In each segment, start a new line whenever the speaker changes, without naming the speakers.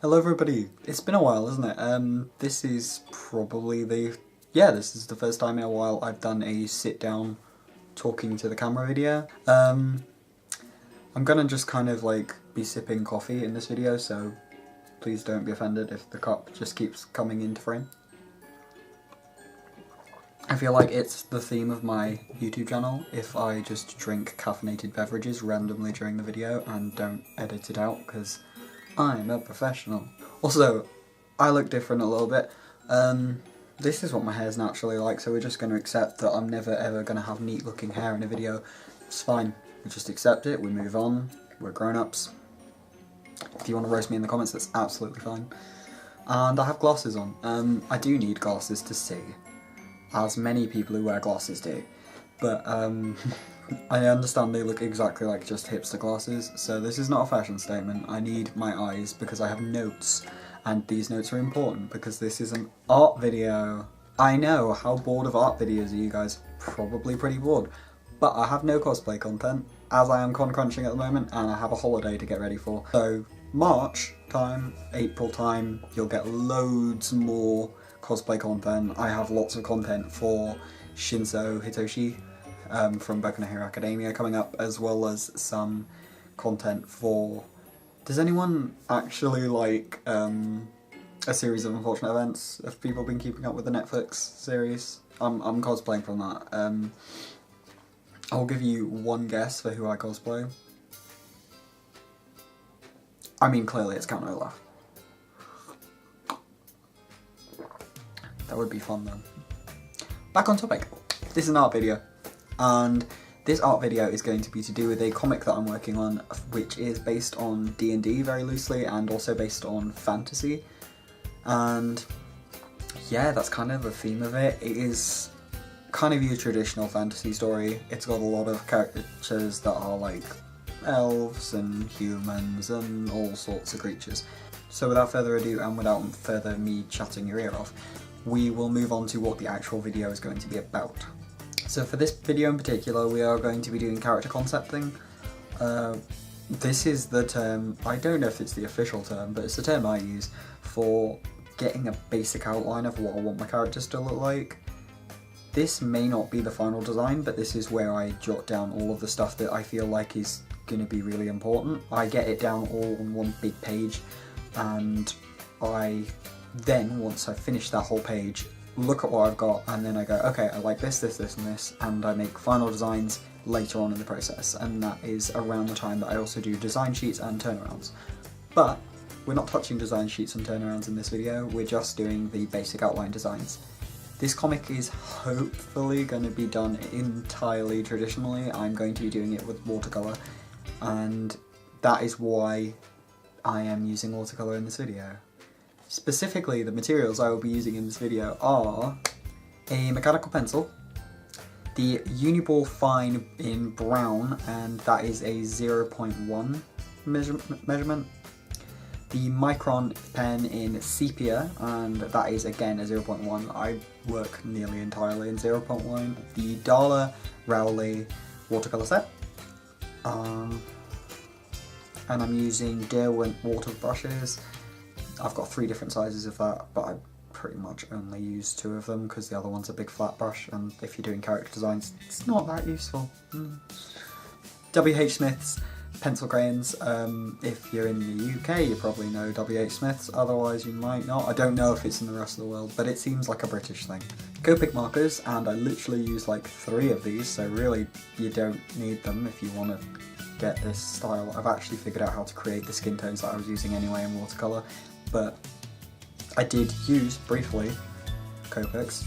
Hello everybody, it's been a while, isn't it? This is probably this is the first time in a while I've done a sit down talking to the camera video. I'm gonna just kind of like be sipping coffee in this video, so please don't be offended if the cup just keeps coming into frame. I feel like it's the theme of my YouTube channel if I just drink caffeinated beverages randomly during the video and don't edit it out, because I'm a professional. Also, I look different a little bit. This is what my hair's naturally like, so we're just going to accept that I'm never ever going to have neat looking hair in a video. It's fine. We just accept it, we move on, we're grown-ups. If you want to roast me in the comments, that's absolutely fine. And I have glasses on. I do need glasses to see, as many people who wear glasses do. But I understand they look exactly like just hipster glasses, so this is not a fashion statement. I need my eyes because I have notes, and these notes are important because this is an art video. I know, how bored of art videos are you guys? Probably pretty bored. But I have no cosplay content, as I am con crunching at the moment, and I have a holiday to get ready for. So March time, April time, you'll get loads more cosplay content. I have lots of content for Shinso Hitoshi from Boku no Hero Academia coming up, as well as some content for... Does anyone actually like a series of unfortunate events? Have people been keeping up with the Netflix series? I'm cosplaying from that. I'll give you one guess for who I cosplay. I mean, clearly it's Count Olaf. That would be fun then. Back on topic. This is an art video, and this art video is going to be to do with a comic that I'm working on, which is based on D&D very loosely, and also based on fantasy. And yeah, that's kind of the theme of it. It is kind of your traditional fantasy story. It's got a lot of characters that are like elves and humans and all sorts of creatures. So without further ado, and without further me chatting your ear off, we will move on to what the actual video is going to be about. So for this video in particular, we are going to be doing character concepting. This is the term, I don't know if it's the official term, but it's the term I use for getting a basic outline of what I want my characters to look like. This may not be the final design, but this is where I jot down all of the stuff that I feel like is going to be really important. I get it down all on one big page, and I then, once I've finished that whole page, look at what I've got, and then I go, okay, I like this, this, this, and this, and I make final designs later on in the process, and that is around the time that I also do design sheets and turnarounds. But we're not touching design sheets and turnarounds in this video, we're just doing the basic outline designs. This comic is hopefully going to be done entirely traditionally. I'm going to be doing it with watercolour, and that is why I am using watercolour in this video. Specifically, the materials I will be using in this video are a mechanical pencil, the Uniball Fine in brown, and that is a 0.1 measurement, the Micron pen in sepia, and that is again a 0.1. I work nearly entirely in 0.1. The Dala Rowley watercolour set, and I'm using Derwent water brushes. I've got 3 different sizes of that, but I pretty much only use 2 of them because the other one's a big flat brush, and if you're doing character designs, it's not that useful. W.H. Smith's pencil crayons. If you're in the UK, you probably know W.H. Smith's, otherwise you might not. I don't know if it's in the rest of the world, but it seems like a British thing. Copic markers, and I literally use like 3 of these, so really you don't need them if you want to get this style. I've actually figured out how to create the skin tones that I was using anyway in watercolour, but I did use, briefly, Copics.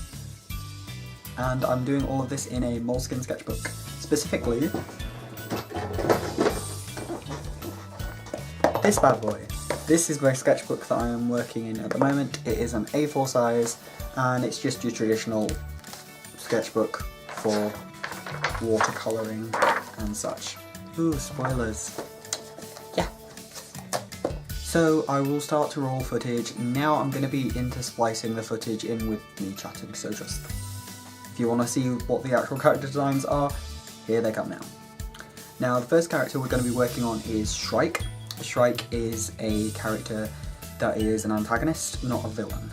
And I'm doing all of this in a Moleskine sketchbook. Specifically, this bad boy. This is my sketchbook that I am working in at the moment. It is an A4 size, and it's just your traditional sketchbook for watercolouring and such. Ooh, spoilers. Yeah. So I will start to roll footage. Now I'm going to be intersplicing the footage in with me chatting, so just, if you want to see what the actual character designs are, here they come now. Now the first character we're going to be working on is Shrike. Shrike is a character that he is an antagonist, not a villain.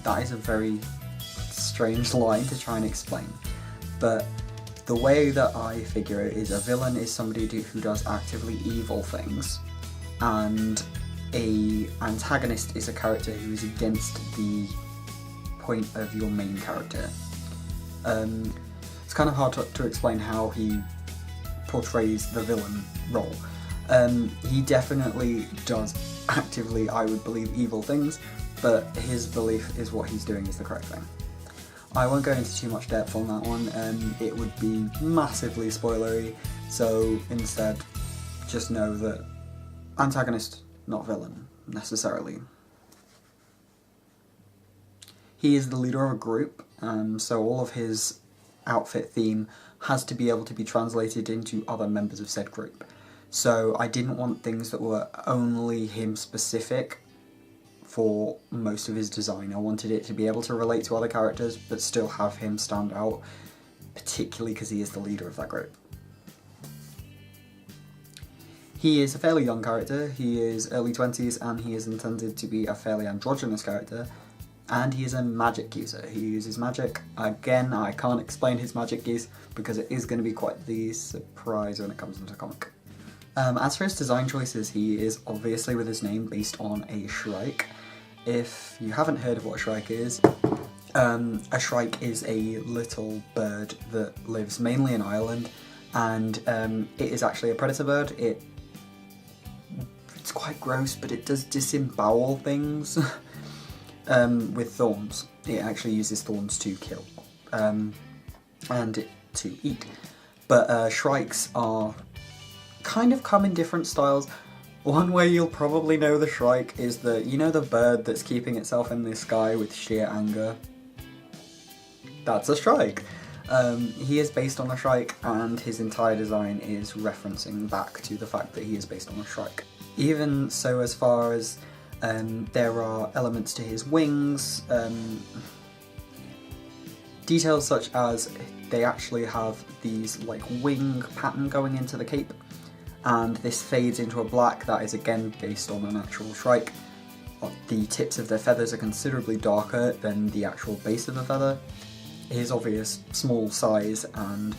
That is a very strange line to try and explain, but the way that I figure it is a villain is somebody who does actively evil things, and a antagonist is a character who is against the point of your main character. It's kind of hard to explain how he portrays the villain role. He definitely does actively, I would believe, evil things, but his belief is what he's doing is the correct thing. I won't go into too much depth on that one, it would be massively spoilery, so instead just know that antagonist, not villain, necessarily. He is the leader of a group, so all of his outfit theme has to be able to be translated into other members of said group. So I didn't want things that were only him specific for most of his design. I wanted it to be able to relate to other characters but still have him stand out, particularly because he is the leader of that group. He is a fairly young character, he is early 20s, and he is intended to be a fairly androgynous character, and he is a magic user. He uses magic. Again, I can't explain his magic use because it is going to be quite the surprise when it comes into comic. As for his design choices, he is obviously with his name based on a shrike. If you haven't heard of what a shrike is, a shrike is a little bird that lives mainly in Ireland, and it is actually a predator bird. It's quite gross, but it does disembowel things with thorns. It actually uses thorns to kill and to eat. But shrikes are kind of come in different styles. One way you'll probably know the shrike is you know the bird that's keeping itself in the sky with sheer anger? That's a shrike. He is based on a shrike, and his entire design is referencing back to the fact that he is based on a shrike. Even so, as far as there are elements to his wings, details such as they actually have these like wing pattern going into the cape, and this fades into a black that is again based on an actual shrike. The tips of their feathers are considerably darker than the actual base of the feather. His obvious small size and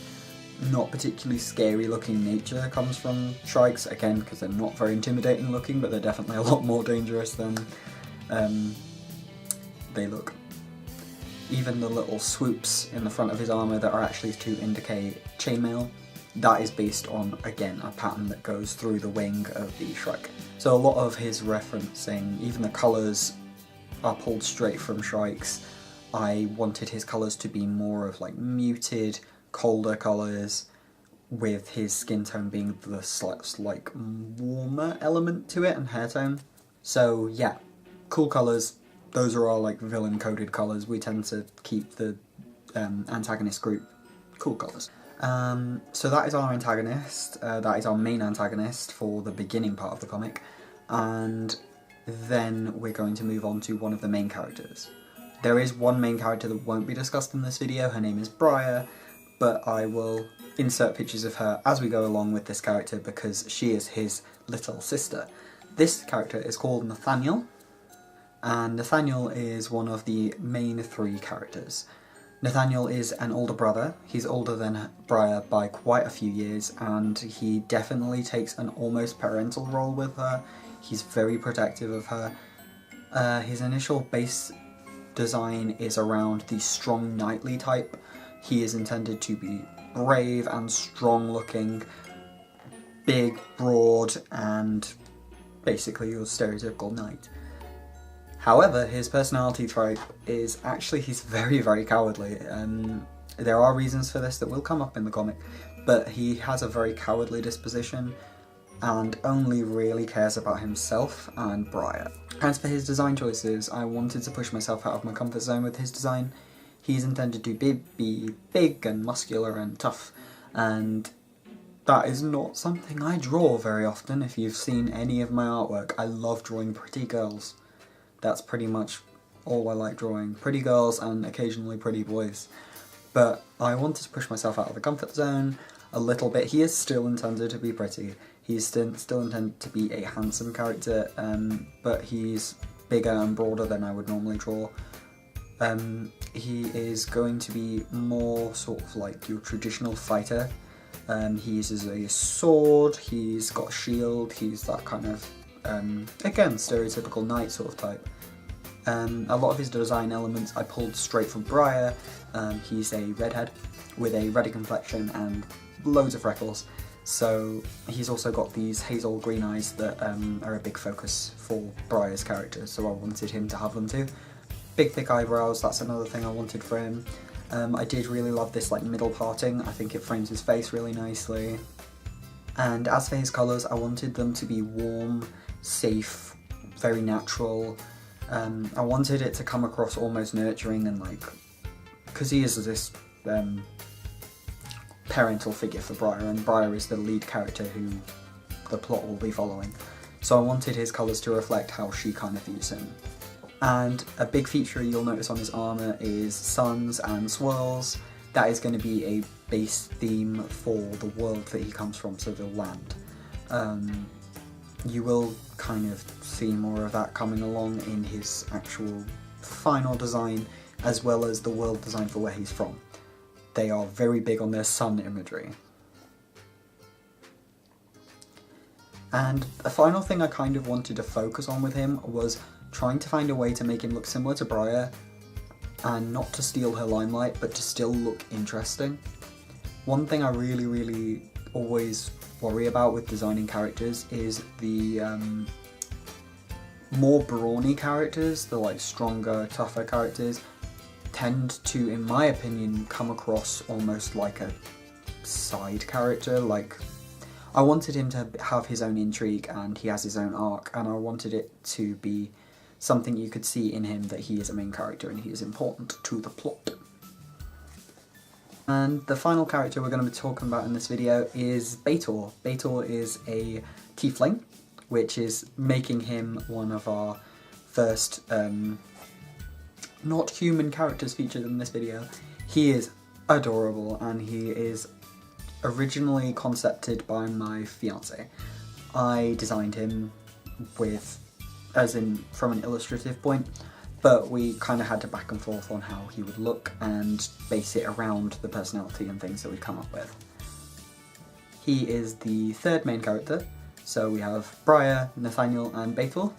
not particularly scary looking nature comes from shrikes, again because they're not very intimidating looking, but they're definitely a lot more dangerous than they look. Even the little swoops in the front of his armour that are actually to indicate chainmail, that is based on, again, a pattern that goes through the wing of the shrike. So a lot of his referencing, even the colours, are pulled straight from shrikes. I wanted his colours to be more of like muted, colder colours, with his skin tone being the slight warmer element to it, and hair tone. So yeah, cool colours. Those are our like villain coded colours. We tend to keep the antagonist group cool colours. So that is our antagonist, that is our main antagonist for the beginning part of the comic, and then we're going to move on to one of the main characters. There is one main character that won't be discussed in this video. Her name is Briar, but I will insert pictures of her as we go along with this character because she is his little sister. This character is called Nathaniel, and Nathaniel is one of the main three characters. Nathaniel is an older brother. He's older than Briar by quite a few years, and he definitely takes an almost parental role with her. He's very protective of her. His initial base design is around the strong knightly type. He is intended to be brave and strong looking, big, broad, and basically your stereotypical knight. However, his personality type is actually he's very, very cowardly. There are reasons for this that will come up in the comic, but he has a very cowardly disposition and only really cares about himself and Briar. As for his design choices, I wanted to push myself out of my comfort zone with his design. He's intended to be big and muscular and tough, and that is not something I draw very often. If you've seen any of my artwork, I love drawing pretty girls. That's pretty much all I like drawing. Pretty girls and occasionally pretty boys. But I wanted to push myself out of the comfort zone a little bit. He is still intended to be pretty. He's still intended to be a handsome character, but he's bigger and broader than I would normally draw. He is going to be more sort of like your traditional fighter. He uses a sword, he's got a shield, he's that kind of, again, stereotypical knight sort of type. A lot of his design elements I pulled straight from Briar. He's a redhead with a reddy complexion and loads of freckles. So he's also got these hazel green eyes that are a big focus for Briar's character, so I wanted him to have them too. Big thick eyebrows, that's another thing I wanted for him. I did really love this like middle parting, I think it frames his face really nicely. And as for his colours, I wanted them to be warm, safe, very natural. I wanted it to come across almost nurturing and like, because he is this parental figure for Briar, and Briar is the lead character who the plot will be following. So I wanted his colours to reflect how she kind of views him. And a big feature you'll notice on his armour is suns and swirls. That is going to be a base theme for the world that he comes from, so the land. You will kind of see more of that coming along in his actual final design, as well as the world design for where he's from. They are very big on their sun imagery. And a final thing I kind of wanted to focus on with him was trying to find a way to make him look similar to Briar, and not to steal her limelight, but to still look interesting. One thing I really always worry about with designing characters is the more brawny characters, the like stronger, tougher characters, tend to, in my opinion, come across almost like a side character. Like, I wanted him to have his own intrigue and he has his own arc, and I wanted it to be something you could see in him that he is a main character and he is important to the plot. And the final character we're going to be talking about in this video is Baitor. Baitor is a tiefling, which is making him one of our first not human characters featured in this video. He is adorable, and he is originally concepted by my fiance. I designed him from an illustrative point, but we kind of had to back and forth on how he would look and base it around the personality and things that we'd come up with. He is the third main character, so we have Briar, Nathaniel and Baitor.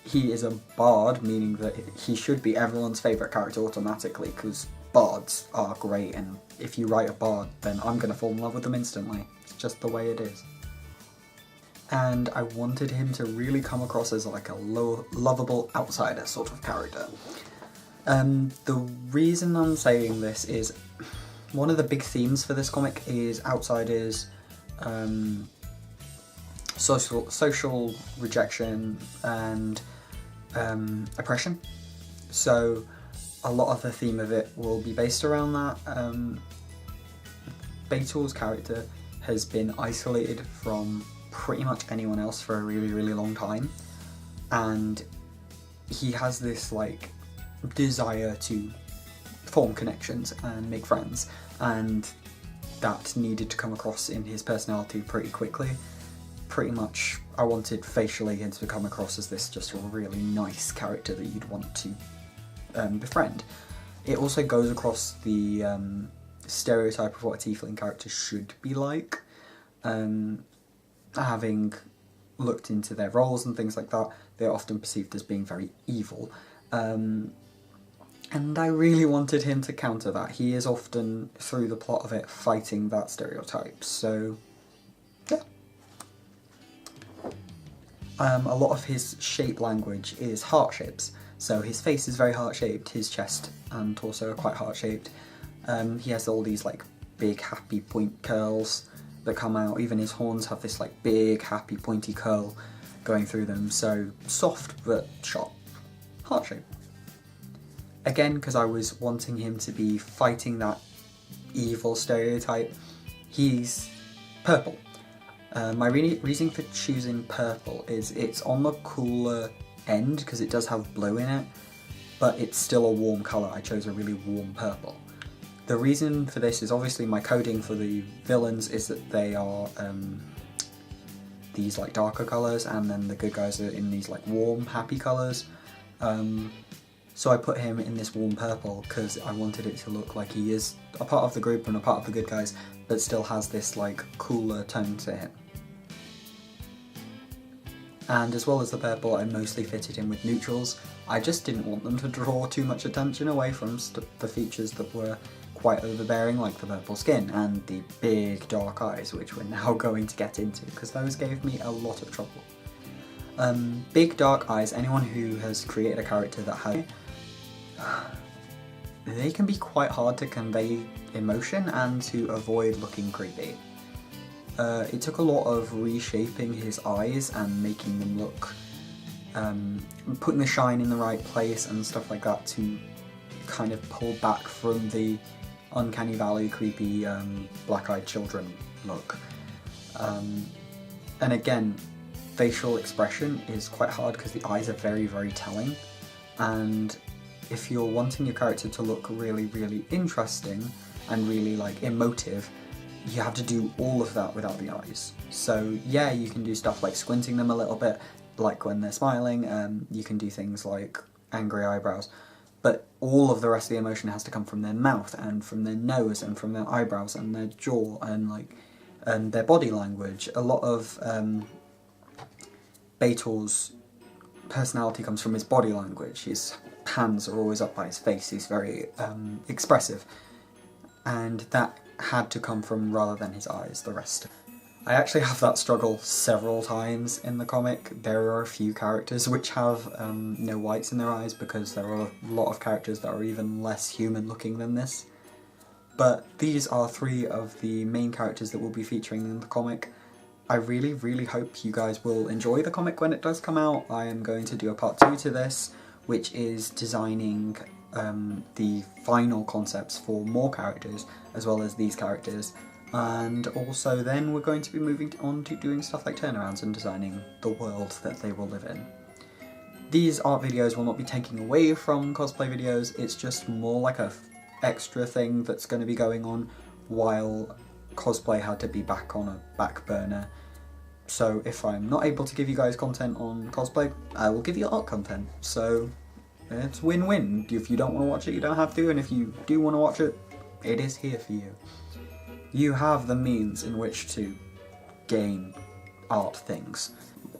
He is a bard, meaning that he should be everyone's favourite character automatically, because bards are great, and if you write a bard, then I'm going to fall in love with them instantly. It's just the way it is. And I wanted him to really come across as like a lovable outsider sort of character. The reason I'm saying this is one of the big themes for this comic is outsiders, social rejection and oppression. So a lot of the theme of it will be based around that. Baitor's character has been isolated from pretty much anyone else for a really long time, and he has this like desire to form connections and make friends, and that needed to come across in his personality pretty quickly. Pretty much I wanted facially him to come across as this just a really nice character that you'd want to befriend. It also goes across the stereotype of what a tiefling character should be like. Having looked into their roles and things like that, they're often perceived as being very evil. And I really wanted him to counter that. He is often, through the plot of it, fighting that stereotype, so yeah. A lot of his shape language is heart shapes. So his face is very heart shaped, his chest and torso are quite heart shaped. He has all these like big happy point curls that come out. Even his horns have this like big happy pointy curl going through them. So soft but sharp, heart shape. Again, because I was wanting him to be fighting that evil stereotype, he's purple. My reason for choosing purple is it's on the cooler end because it does have blue in it, but it's still a warm colour. I chose a really warm purple. The reason for this is obviously my coding for the villains is that they are these like darker colours, and then the good guys are in these like warm, happy colours. So I put him in this warm purple because I wanted it to look like he is a part of the group and a part of the good guys, but still has this like cooler tone to him. And as well as the purple, I mostly fitted him with neutrals. I just didn't want them to draw too much attention away from the features that were quite overbearing, like the purple skin and the big dark eyes, which we're now going to get into, because those gave me a lot of trouble. Big dark eyes, anyone who has created a character that has... they can be quite hard to convey emotion and to avoid looking creepy. It took a lot of reshaping his eyes and making them look... putting the shine in the right place and stuff like that to kind of pull back from the uncanny valley creepy black-eyed children look. And again, facial expression is quite hard because the eyes are very, very telling, and if you're wanting your character to look really, really interesting and really like emotive, you have to do all of that without the eyes. So yeah, you can do stuff like squinting them a little bit, like when they're smiling, you can do things like angry eyebrows, but all of the rest of the emotion has to come from their mouth and from their nose and from their eyebrows and their jaw and their body language. A lot of Beetle's personality comes from his body language. His hands are always up by his face, he's very expressive, and that had to come from rather than his eyes, the rest. I actually have that struggle several times in the comic. There are a few characters which have no whites in their eyes because there are a lot of characters that are even less human looking than this. But these are three of the main characters that will be featuring in the comic. I really, really hope you guys will enjoy the comic when it does come out. I am going to do a part 2 to this, which is designing the final concepts for more characters, as well as these characters. And also then we're going to be moving on to doing stuff like turnarounds and designing the world that they will live in. These art videos will not be taking away from cosplay videos, it's just more like a extra thing that's going to be going on while cosplay had to be back on a back burner. So if I'm not able to give you guys content on cosplay, I will give you art content. So it's win-win. If you don't want to watch it, you don't have to, and if you do want to watch it, it is here for you. You have the means in which to gain art things.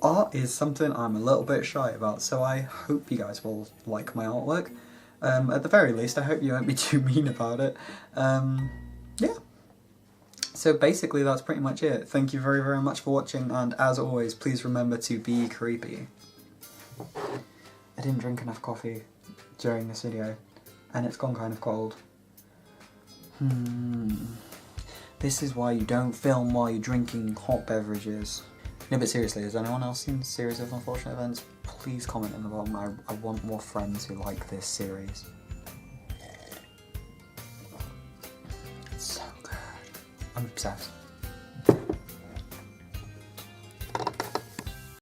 Art is something I'm a little bit shy about, so I hope you guys will like my artwork. At the very least, I hope you won't be too mean about it. Yeah. So basically that's pretty much it. Thank you very, very much for watching, and as always, please remember to be creepy. I didn't drink enough coffee during this video, and it's gone kind of cold. This is why you don't film while you're drinking hot beverages. No, but seriously, has anyone else seen this series of unfortunate events? Please comment in the bottom. I want more friends who like this series. It's so good. I'm obsessed.